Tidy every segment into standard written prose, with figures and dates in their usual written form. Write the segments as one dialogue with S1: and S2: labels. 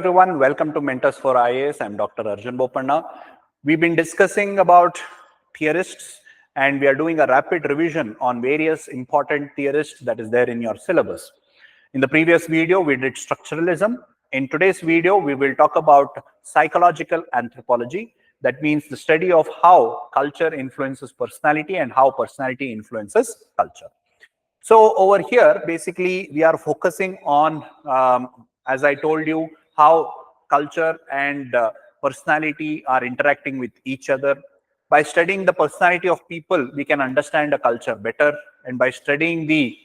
S1: everyone. Welcome to Mentors for IAS. I'm Dr. Arjun Bopanna. We've been discussing about theorists, and we are doing a rapid revision on various important theorists that is there in your syllabus. In the previous video, we did structuralism. In today's video, we will talk about psychological anthropology. That means the study of how culture influences personality and how personality influences culture. So over here, basically, we are focusing on, as I told you, how culture and personality are interacting with each other. By studying the personality of people, we can understand the culture better. And by studying the,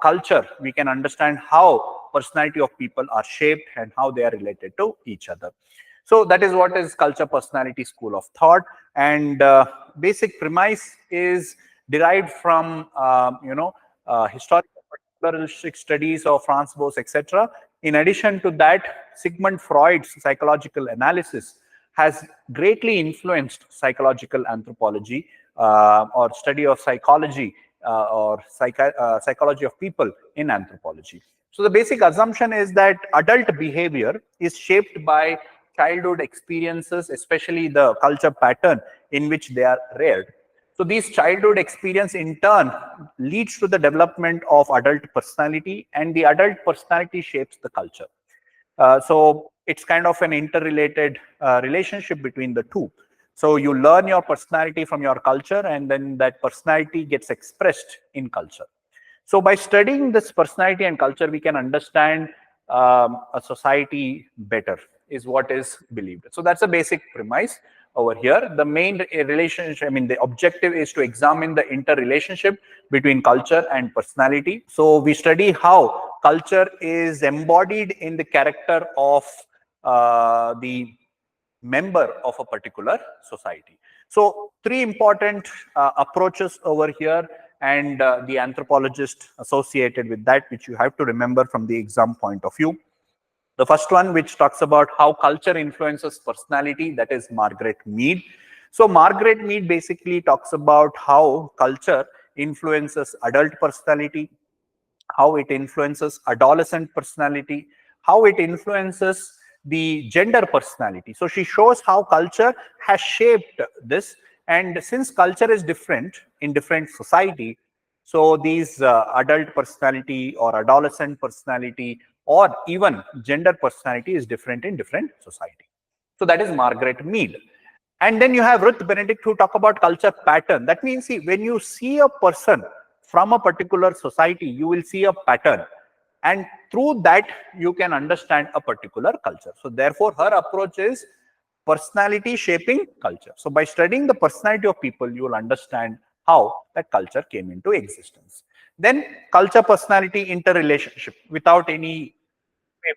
S1: culture, we can understand how personality of people are shaped and how they are related to each other. So that is what is culture personality school of thought. And basic premise is derived from, historical particularistic studies of Franz Boas, etc. In addition to that, Sigmund Freud's psychological analysis has greatly influenced psychological anthropology or study of psychology or psychology of people in anthropology. So the basic assumption is that adult behavior is shaped by childhood experiences, especially the culture pattern in which they are reared. So these childhood experience in turn leads to the development of adult personality, and the adult personality shapes the culture. So it's kind of an interrelated relationship between the two. So you learn your personality from your culture, and then that personality gets expressed in culture. So by studying this personality and culture, we can understand a society better, is what is believed. So that's a basic premise over here. The main relationship, the objective is to examine the interrelationship between culture and personality. So we study how culture is embodied in the character of the member of a particular society. So three important approaches over here, and the anthropologist associated with that, which you have to remember from the exam point of view. The first one, which talks about how culture influences personality, that is Margaret Mead. So Margaret Mead basically talks about how culture influences adult personality, how it influences adolescent personality, how it influences the gender personality. So she shows how culture has shaped this. And since culture is different in different society, so these adult personality or adolescent personality or even gender personality is different in different society. So that is Margaret Mead. And then you have Ruth Benedict, who talk about culture pattern. That means, see, when you see a person from a particular society, you will see a pattern. And through that, you can understand a particular culture. So therefore, her approach is personality shaping culture. So by studying the personality of people, you will understand how that culture came into existence. Then culture personality interrelationship, without any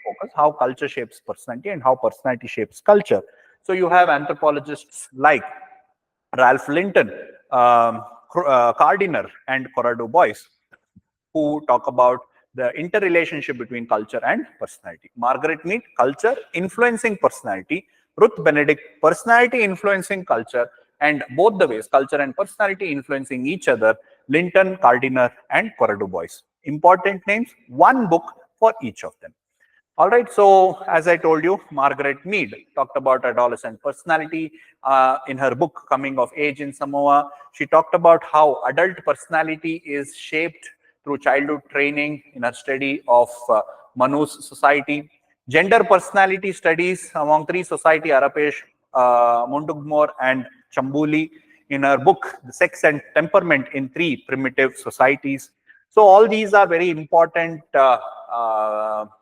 S1: focus, how culture shapes personality and how personality shapes culture. So you have anthropologists like Ralph Linton, Gardiner, and Cora Du Bois, who talk about the interrelationship between culture and personality. Margaret Mead, culture influencing personality. Ruth Benedict, personality influencing culture, and both the ways, culture and personality influencing each other. Linton, Gardiner, and Cora Du Bois. Important names, one book for each of them. All right, so as I told you, Margaret Mead talked about adolescent personality in her book, Coming of Age in Samoa. She talked about how adult personality is shaped through childhood training in her study of Manu's society. Gender personality studies among three society, Arapesh, Mundugmore, and Chambuli, in her book, The Sex and Temperament in Three Primitive Societies. So all these are very important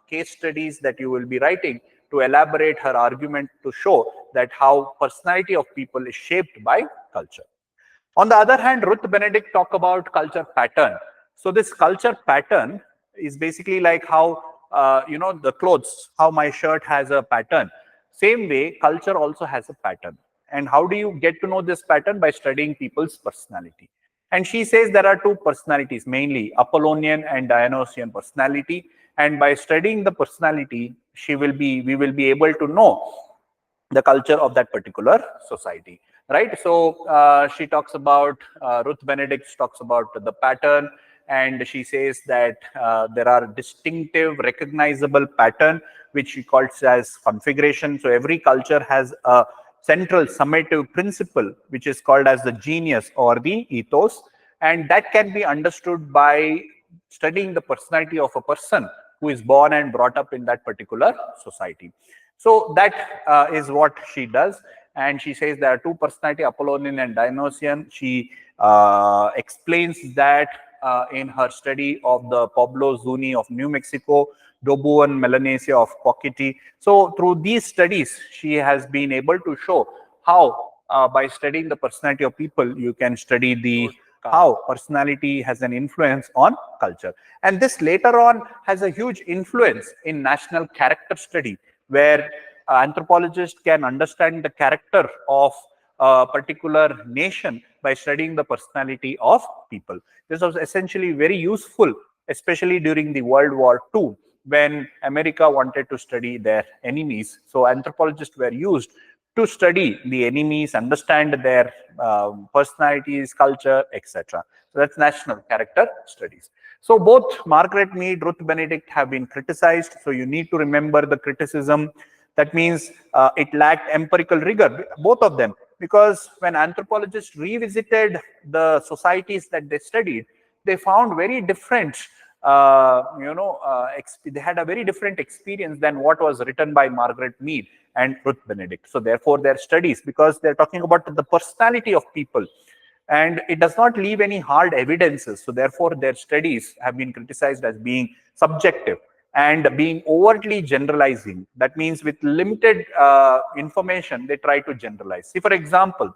S1: case studies that you will be writing to elaborate her argument to show that how personality of people is shaped by culture. On the other hand, Ruth Benedict talk about culture pattern. So this culture pattern is basically like how, the clothes, how my shirt has a pattern. Same way, culture also has a pattern. And how do you get to know this pattern? By studying people's personality. And she says there are two personalities, mainly Apollonian and Dionysian personality. And by studying the personality, we will be able to know the culture of that particular society, right? So she talks about, Ruth Benedict talks about the pattern, and she says that there are distinctive, recognizable pattern, which she calls as configuration. So every culture has a central summative principle, which is called as the genius or the ethos, and that can be understood by studying the personality of a person who is born and brought up in that particular society. So that is what she does. And she says there are two personality, Apollonian and Dionysian. She explains that in her study of the Pueblo Zuni of New Mexico, Dobu and Melanesia of Quakiti. So through these studies, she has been able to show how by studying the personality of people, you can study the how personality has an influence on culture. And this later on has a huge influence in national character study, where anthropologists can understand the character of a particular nation by studying the personality of people. This was essentially very useful, especially during the World War II, when America wanted to study their enemies. So anthropologists were used to study the enemies, understand their personalities, culture, etc. So that's national character studies. So both Margaret Mead, Ruth Benedict have been criticized. So you need to remember the criticism. That means it lacked empirical rigor, both of them, because when anthropologists revisited the societies that they studied, they found very different, they had a very different experience than what was written by Margaret Mead and Ruth Benedict. So therefore, their studies, because they're talking about the personality of people, and it does not leave any hard evidences. So therefore, their studies have been criticized as being subjective and being overtly generalizing. That means with limited information, they try to generalize. See, for example,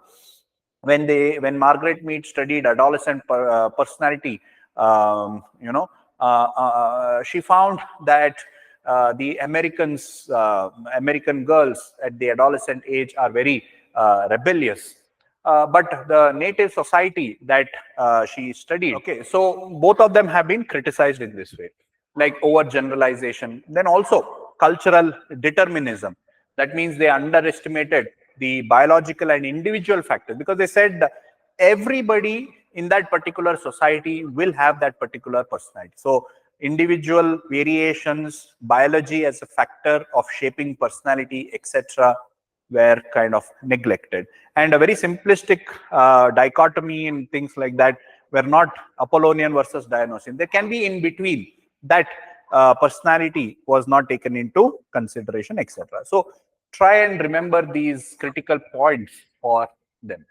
S1: when Margaret Mead studied adolescent personality, she found that the American girls at the adolescent age are very rebellious. But the native society that she studied, okay, so both of them have been criticized in this way, like overgeneralization. Then also cultural determinism. That means they underestimated the biological and individual factors, because they said everybody in that particular society will have that particular personality. So individual variations, biology as a factor of shaping personality, etc., were kind of neglected. And a very simplistic dichotomy and things like that were not Apollonian versus Dionysian. There can be in between that personality was not taken into consideration, etc. So try and remember these critical points for them.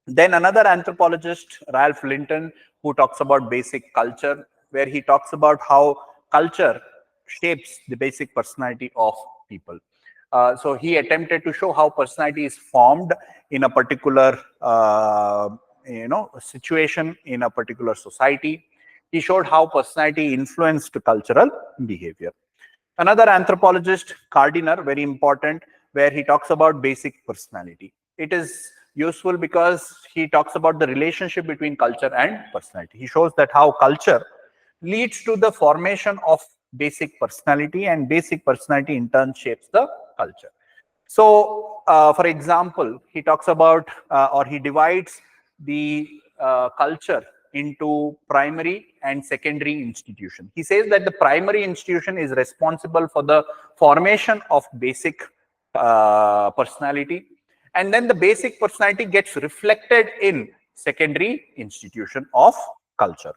S1: Then another anthropologist, Ralph Linton, who talks about basic culture, where he talks about how culture shapes the basic personality of people. So he attempted to show how personality is formed in a particular situation in a particular society. He showed how personality influenced cultural behavior. Another anthropologist, Gardiner, very important, where he talks about basic personality. It is useful because he talks about the relationship between culture and personality. He shows that how culture leads to the formation of basic personality, and basic personality in turn shapes the culture. So, for example, he talks about or he divides the culture into primary and secondary institution. He says that the primary institution is responsible for the formation of basic personality, and then the basic personality gets reflected in secondary institution of culture.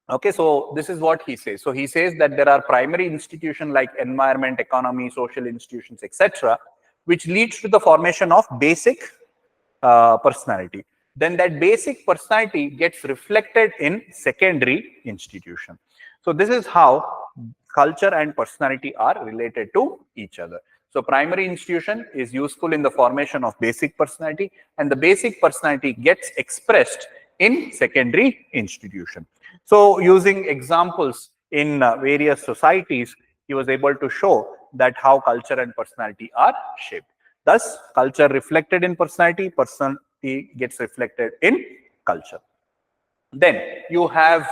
S1: Okay, so this is what he says. So he says that there are primary institutions like environment, economy, social institutions, etc., which leads to the formation of basic personality. Then that basic personality gets reflected in secondary institution. So this is how culture and personality are related to each other. So primary institution is useful in the formation of basic personality, and the basic personality gets expressed in secondary institution. So using examples in various societies, he was able to show that how culture and personality are shaped. Thus, culture reflected in personality, personality gets reflected in culture. Then you have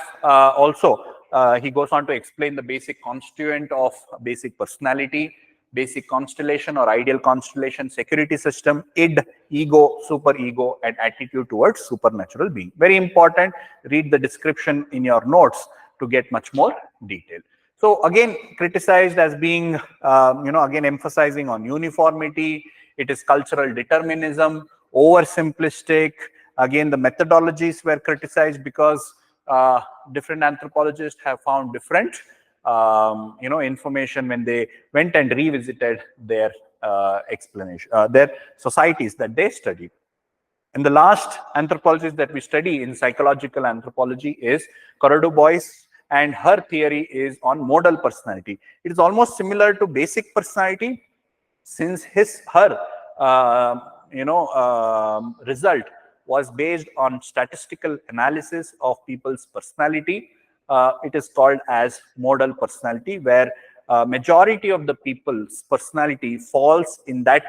S1: he goes on to explain the basic constituent of basic personality, basic constellation or ideal constellation, security system, id, ego, super ego, and attitude towards supernatural being. Very important. Read the description in your notes to get much more detail. So again, criticized as being, again emphasizing on uniformity. It is cultural determinism, oversimplistic. Again, the methodologies were criticized because different anthropologists have found different, information when they went and revisited their explanation, their societies that they studied. And the last anthropologist that we study in psychological anthropology is Boyce, and her theory is on modal personality. It is almost similar to basic personality, since her result was based on statistical analysis of people's personality. It is called as modal personality, where majority of the people's personality falls in that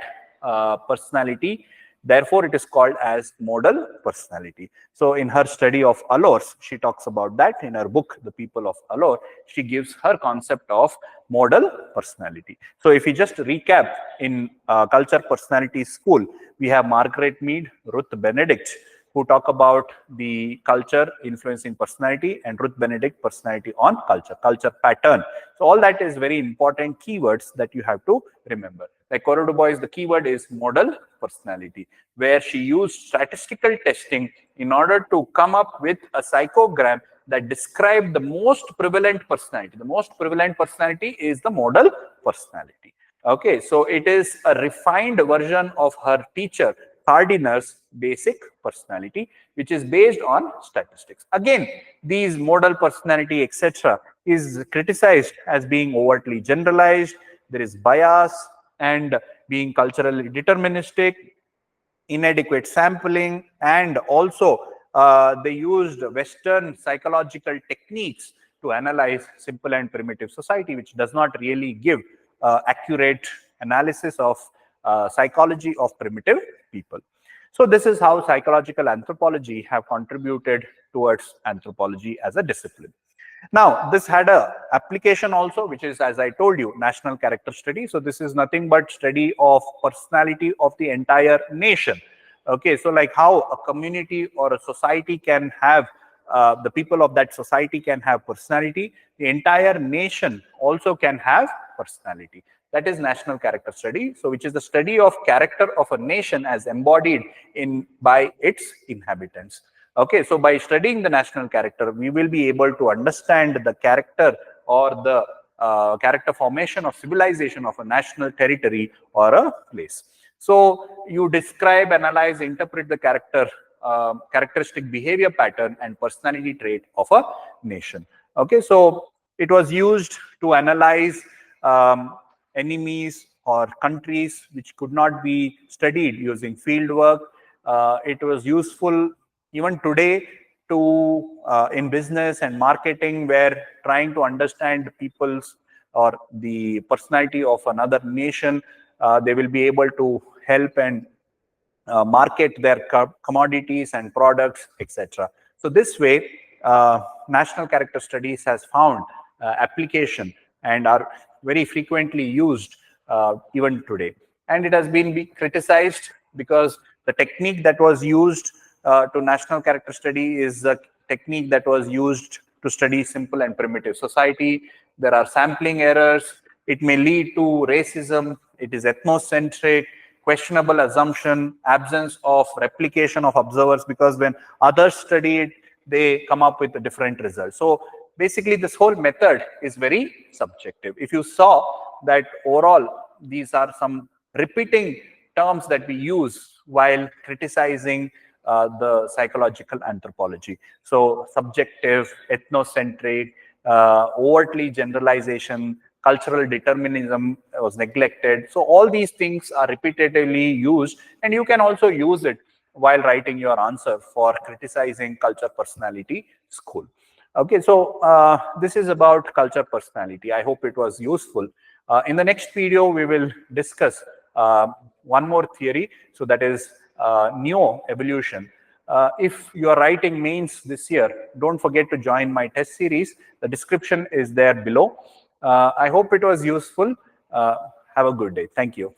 S1: personality. Therefore, it is called as modal personality. So in her study of allures, she talks about that. In her book, The People of Allure, she gives her concept of modal personality. So if we just recap, in culture personality school, we have Margaret Mead, Ruth Benedict, who talk about the culture influencing personality, and Ruth Benedict, personality on culture, culture pattern. So all that is very important keywords that you have to remember. Like Boyce, the keyword is modal personality, where she used statistical testing in order to come up with a psychogram that described the most prevalent personality. The most prevalent personality is the modal personality. Okay, so it is a refined version of her teacher Hardiner's basic personality, which is based on statistics. Again, these modal personality, etc., is criticized as being overtly generalized. There is bias and being culturally deterministic, inadequate sampling, and also they used Western psychological techniques to analyze simple and primitive society, which does not really give accurate analysis of psychology of primitive people. So this is how psychological anthropology have contributed towards anthropology as a discipline. Now, this had a application also, which is, as I told you, national character study. So this is nothing but study of personality of the entire nation. Okay, so like how a community or a society can have, the people of that society can have personality, the entire nation also can have personality. That is national character study. So which is the study of character of a nation as embodied by its inhabitants. Okay, so by studying the national character, we will be able to understand the character or the character formation of civilization of a national territory or a place. So you describe, analyze, interpret the characteristic behavior pattern and personality trait of a nation. Okay, so it was used to analyze enemies or countries which could not be studied using field work. It was useful even today to in business and marketing, where trying to understand people's or the personality of another nation, they will be able to help and market their commodities and products, etc. So this way, national character studies has found application and are very frequently used even today. And it has been criticized because the technique that was used to national character study is a technique that was used to study simple and primitive society. There are sampling errors. It may lead to racism. It is ethnocentric, questionable assumption, absence of replication of observers, because when others study it, they come up with a different result. So basically, this whole method is very subjective. If you saw that overall, these are some repeating terms that we use while criticizing the psychological anthropology. So subjective, ethnocentric, overtly generalization, cultural determinism was neglected. So all these things are repetitively used, and you can also use it while writing your answer for criticizing culture personality school. Okay, so this is about culture personality. I hope it was useful. In the next video, we will discuss one more theory. So that is neo-evolution. If you are writing mains this year, don't forget to join my test series. The description is there below. I hope it was useful. Have a good day. Thank you.